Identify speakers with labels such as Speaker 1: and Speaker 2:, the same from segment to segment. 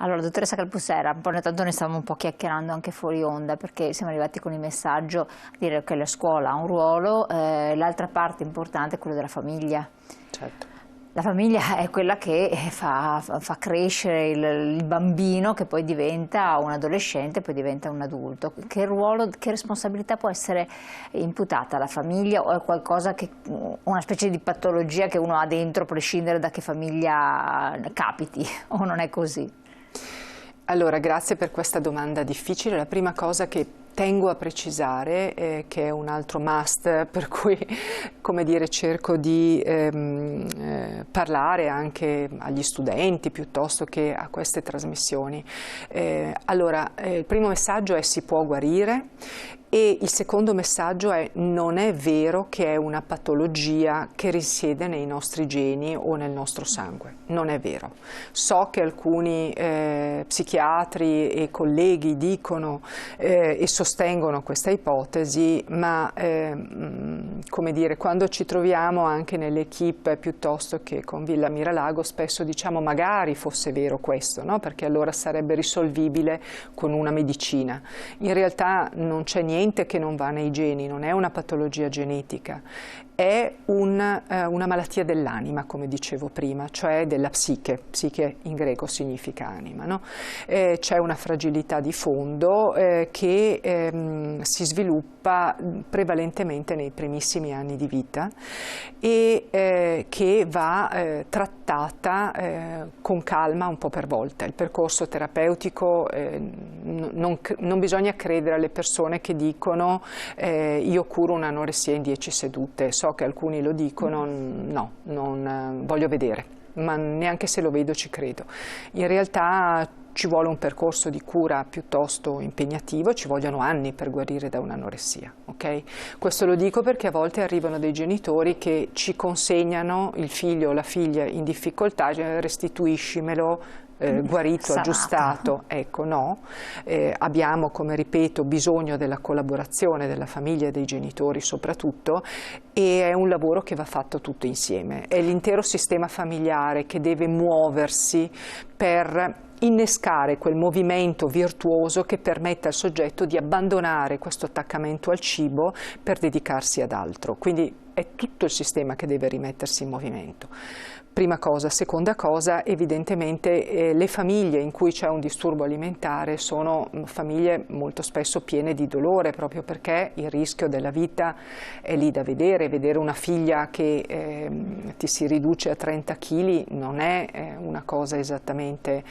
Speaker 1: Allora, dottoressa Calpussera, un po' ogni tanto ne stavamo un po' chiacchierando anche fuori onda, perché siamo arrivati con il messaggio a dire che la scuola ha un ruolo, l'altra parte importante è quello della famiglia.
Speaker 2: Certo.
Speaker 1: La famiglia è quella che fa crescere il bambino, che poi diventa un adolescente, poi diventa un adulto. Che ruolo, che responsabilità può essere imputata alla famiglia, o è qualcosa che, una specie di patologia che uno ha dentro, a prescindere da che famiglia capiti, o non è così?
Speaker 2: Allora, grazie per questa domanda difficile. La prima cosa che tengo a precisare, che è un altro must, per cui, come dire, cerco di parlare anche agli studenti piuttosto che a queste trasmissioni. Allora, il primo messaggio è: si può guarire. E il secondo messaggio è: non è vero che è una patologia che risiede nei nostri geni o nel nostro sangue. Non è vero. So che alcuni psichiatri e colleghi dicono e sostengono questa ipotesi, ma come dire, quando ci troviamo anche nell'equipe piuttosto che con Villa Miralago, spesso diciamo magari fosse vero questo, no? Perché allora sarebbe risolvibile con una medicina. In realtà non c'è niente che non va nei geni, non è una patologia genetica, è una malattia dell'anima, come dicevo prima, cioè della psiche. Psiche in greco significa anima, no? C'è una fragilità di fondo che si sviluppa prevalentemente nei primissimi anni di vita e che va trattata con calma un po' per volta. Il percorso terapeutico, non bisogna credere alle persone che dicono io curo un'anoressia in 10 sedute. So che alcuni lo dicono, no, non voglio vedere, ma neanche se lo vedo ci credo. In realtà ci vuole un percorso di cura piuttosto impegnativo, ci vogliono anni per guarire da un'anoressia, ok? Questo lo dico perché a volte arrivano dei genitori che ci consegnano il figlio o la figlia in difficoltà, restituiscimelo, guarito,
Speaker 1: sanato,
Speaker 2: aggiustato. Ecco, no. Abbiamo, come ripeto, bisogno della collaborazione della famiglia e dei genitori soprattutto, e è un lavoro che va fatto tutto insieme. È l'intero sistema familiare che deve muoversi per innescare quel movimento virtuoso che permetta al soggetto di abbandonare questo attaccamento al cibo per dedicarsi ad altro. Quindi è tutto il sistema che deve rimettersi in movimento. Prima cosa. Seconda cosa, evidentemente le famiglie in cui c'è un disturbo alimentare sono famiglie molto spesso piene di dolore, proprio perché il rischio della vita è lì da vedere. Vedere una figlia che ti si riduce a 30 kg non è una cosa esattamente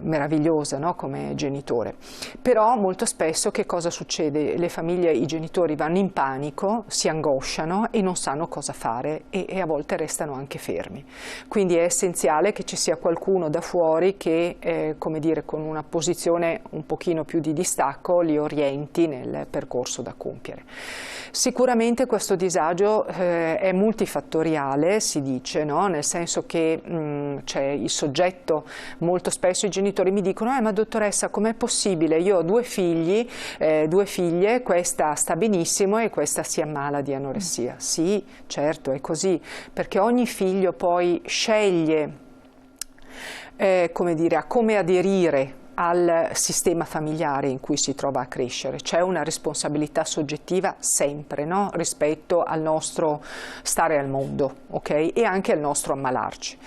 Speaker 2: meravigliosa, no? Come genitore. Però molto spesso che cosa succede? Le famiglie, i genitori vanno in panico, si angosciano e non sanno cosa fare e a volte restano anche fermi. Quindi è essenziale che ci sia qualcuno da fuori che, come dire, con una posizione un pochino più di distacco li orienti nel percorso da compiere. Sicuramente questo disagio è multifattoriale, si dice, no? Nel senso che c'è il soggetto, molto spesso i genitori mi dicono ma dottoressa, com'è possibile? Io ho due figli, due figlie, questa sta benissimo e questa si ammala di anoressia. Sì, certo, è così, perché ogni figlio poi sceglie come dire, a come aderire al sistema familiare in cui si trova a crescere. C'è una responsabilità soggettiva sempre, no? Rispetto al nostro stare al mondo, ok? E anche al nostro ammalarci.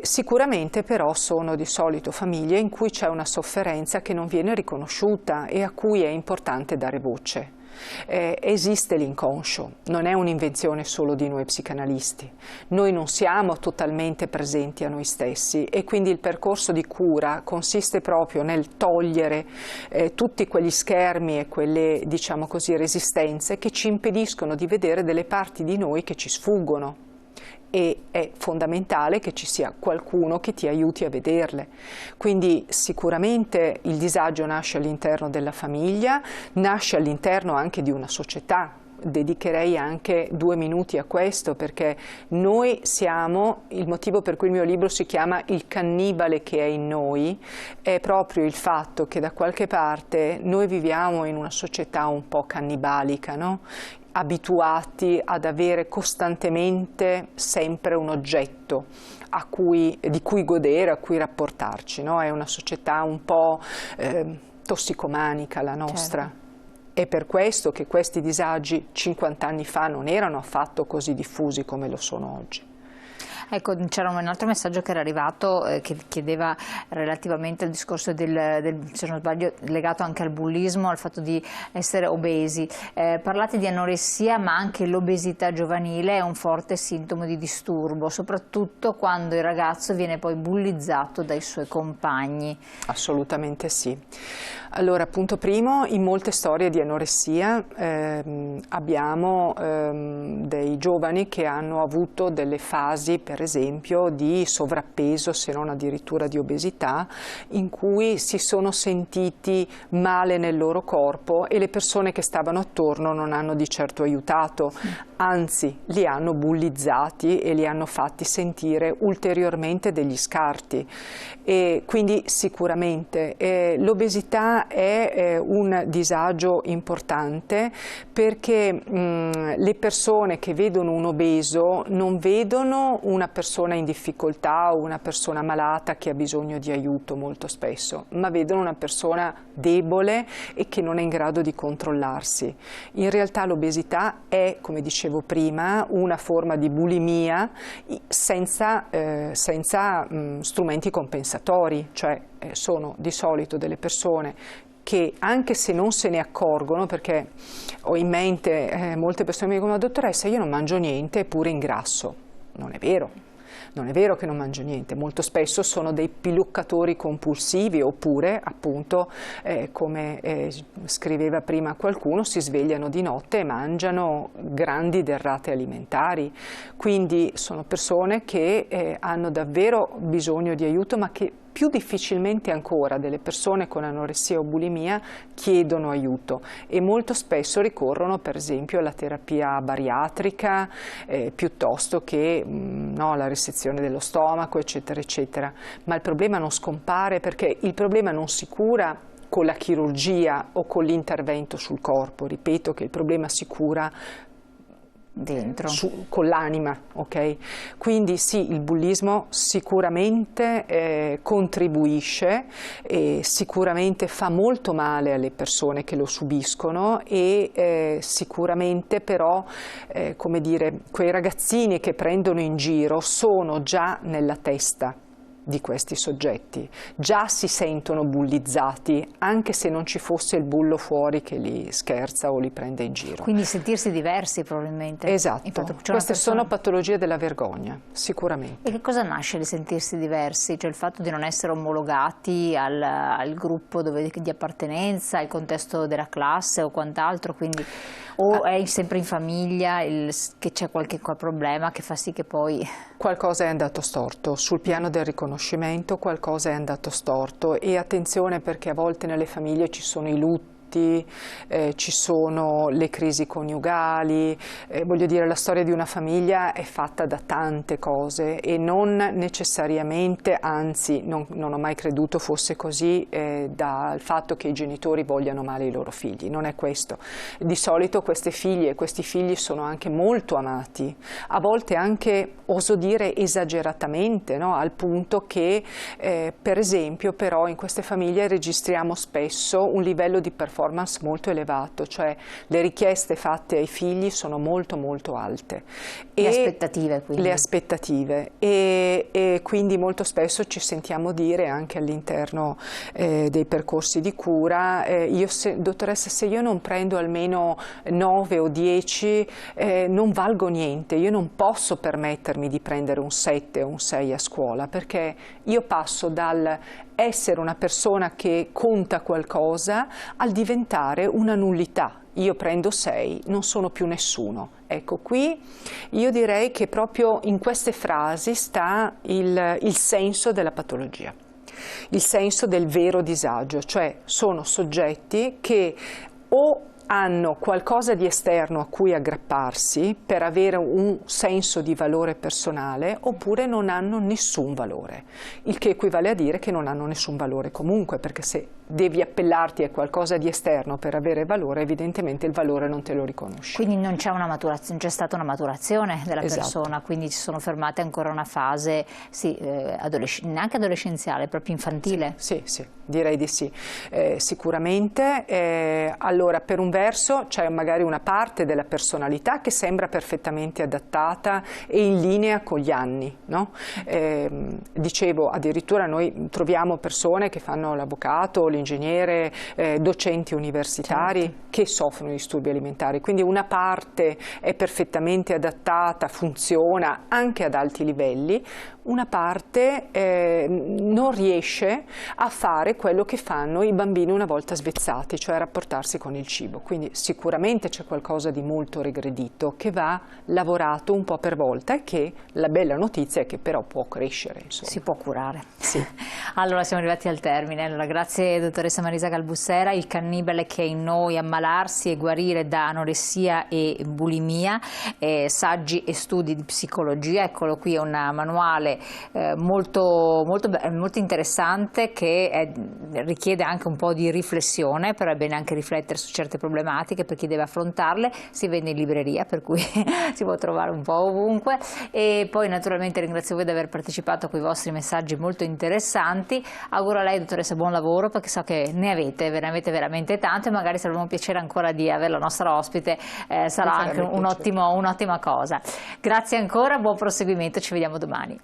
Speaker 2: Sicuramente però sono di solito famiglie in cui c'è una sofferenza che non viene riconosciuta e a cui è importante dare voce. Esiste l'inconscio, non è un'invenzione solo di noi psicanalisti. Noi non siamo totalmente presenti a noi stessi e quindi il percorso di cura consiste proprio nel togliere tutti quegli schermi e quelle, diciamo così, resistenze che ci impediscono di vedere delle parti di noi che ci sfuggono. E è fondamentale che ci sia qualcuno che ti aiuti a vederle. Quindi sicuramente il disagio nasce all'interno della famiglia, nasce all'interno anche di una società. Dedicherei anche 2 minuti a questo, perché noi siamo, il motivo per cui il mio libro si chiama Il cannibale che è in noi, è proprio il fatto che da qualche parte noi viviamo in una società un po' cannibalica, no? abituati ad avere costantemente sempre un oggetto di cui godere, a cui rapportarci, no? È una società un po' tossicomanica la nostra.
Speaker 1: Certo.
Speaker 2: È per questo che questi disagi 50 anni fa non erano affatto così diffusi come lo sono oggi.
Speaker 1: Ecco, c'era un altro messaggio che era arrivato che chiedeva relativamente al discorso se non sbaglio, legato anche al bullismo, al fatto di essere obesi. Parlate di anoressia, ma anche l'obesità giovanile è un forte sintomo di disturbo, soprattutto quando il ragazzo viene poi bullizzato dai suoi compagni.
Speaker 2: Assolutamente sì. Allora, punto primo, in molte storie di anoressia abbiamo dei giovani che hanno avuto delle fasi, per esempio, di sovrappeso, se non addirittura di obesità, in cui si sono sentiti male nel loro corpo e le persone che stavano attorno non hanno di certo aiutato, anzi li hanno bullizzati e li hanno fatti sentire ulteriormente degli scarti. E quindi sicuramente l'obesità è un disagio importante, perché le persone che vedono un obeso non vedono una persona in difficoltà o una persona malata che ha bisogno di aiuto molto spesso, ma vedono una persona debole e che non è in grado di controllarsi. In realtà l'obesità è, come dicevo prima, una forma di bulimia senza strumenti compensatori, cioè sono di solito delle persone che, anche se non se ne accorgono, perché ho in mente molte persone mi dicono: ma dottoressa, io non mangio niente eppure ingrasso. Non è vero. Non è vero che non mangio niente, molto spesso sono dei piluccatori compulsivi, oppure appunto come scriveva prima qualcuno, si svegliano di notte e mangiano grandi derrate alimentari. Quindi sono persone che hanno davvero bisogno di aiuto, ma che più difficilmente ancora delle persone con anoressia o bulimia chiedono aiuto, e molto spesso ricorrono per esempio alla terapia bariatrica piuttosto che alla resezione dello stomaco, eccetera eccetera. Ma il problema non scompare, perché il problema non si cura con la chirurgia o con l'intervento sul corpo. Ripeto che il problema si cura dentro, con l'anima, ok? Quindi sì, il bullismo sicuramente contribuisce e sicuramente fa molto male alle persone che lo subiscono, e sicuramente però, come dire, quei ragazzini che prendono in giro sono già nella testa di questi soggetti, già si sentono bullizzati, anche se non ci fosse il bullo fuori che li scherza o li prende in giro.
Speaker 1: Quindi sentirsi diversi probabilmente.
Speaker 2: Esatto, queste sono patologie della vergogna, sicuramente.
Speaker 1: E che cosa nasce di sentirsi diversi? Cioè il fatto di non essere omologati al gruppo di appartenenza, al contesto della classe o quant'altro, quindi o è sempre in famiglia che c'è qualche problema che fa sì che poi...
Speaker 2: Qualcosa è andato storto, sul piano del riconoscimento qualcosa è andato storto, e attenzione, perché a volte nelle famiglie ci sono i lutti, ci sono le crisi coniugali, voglio dire, la storia di una famiglia è fatta da tante cose e non necessariamente, anzi non ho mai creduto fosse così, dal fatto che i genitori vogliano male ai loro figli, non è questo. Di solito queste figlie e questi figli sono anche molto amati, a volte anche, oso dire, esageratamente, no? Al punto che per esempio però in queste famiglie registriamo spesso un livello di performance molto elevato, cioè le richieste fatte ai figli sono molto molto alte.
Speaker 1: Le aspettative quindi.
Speaker 2: Le aspettative, e quindi molto spesso ci sentiamo dire anche all'interno dei percorsi di cura, dottoressa, se io non prendo almeno 9 o 10 non valgo niente, io non posso permettermi di prendere un 7 o un 6 a scuola, perché io passo dal essere una persona che conta qualcosa al diventare una nullità. Io prendo 6, non sono più nessuno. Ecco, qui io direi che proprio in queste frasi sta il senso della patologia, il senso del vero disagio, cioè sono soggetti che o hanno qualcosa di esterno a cui aggrapparsi per avere un senso di valore personale, oppure non hanno nessun valore, il che equivale a dire che non hanno nessun valore comunque, perché se devi appellarti a qualcosa di esterno per avere valore, evidentemente il valore non te lo riconosci.
Speaker 1: Quindi non c'è una maturazione, non c'è stata una maturazione della persona, quindi ci sono fermate ancora una fase, sì, neanche adolescenziale, proprio infantile.
Speaker 2: Sì, direi di sì. Sicuramente, allora per un verso c'è magari una parte della personalità che sembra perfettamente adattata e in linea con gli anni, no? Dicevo, addirittura noi troviamo persone che fanno l'avvocato, l'ingegnere, docenti universitari, certo, che soffrono di disturbi alimentari, quindi una parte è perfettamente adattata, funziona anche ad alti livelli, una parte non riesce a fare quello che fanno i bambini una volta svezzati, cioè rapportarsi con il cibo. Quindi sicuramente c'è qualcosa di molto regredito che va lavorato un po' per volta e che la bella notizia è che però può crescere. Insomma.
Speaker 1: Si può curare.
Speaker 2: Sì.
Speaker 1: Allora siamo arrivati al termine. Allora, grazie dottoressa Marisa Galbussera. Il cannibale che è in noi, ammalarsi e guarire da anoressia e bulimia, saggi e studi di psicologia. Eccolo qui, è un manuale molto interessante che richiede anche un po' di riflessione, però è bene anche riflettere su certe problematiche per chi deve affrontarle. Si vende in libreria, per cui si può trovare un po' ovunque, e poi naturalmente ringrazio voi di aver partecipato con i vostri messaggi molto interessanti. Auguro a lei, dottoressa, buon lavoro, perché so che ne avete veramente tanto e magari sarà un piacere ancora di avere la nostra ospite, sarà anche un'ottima cosa. Grazie ancora, buon proseguimento, ci vediamo domani.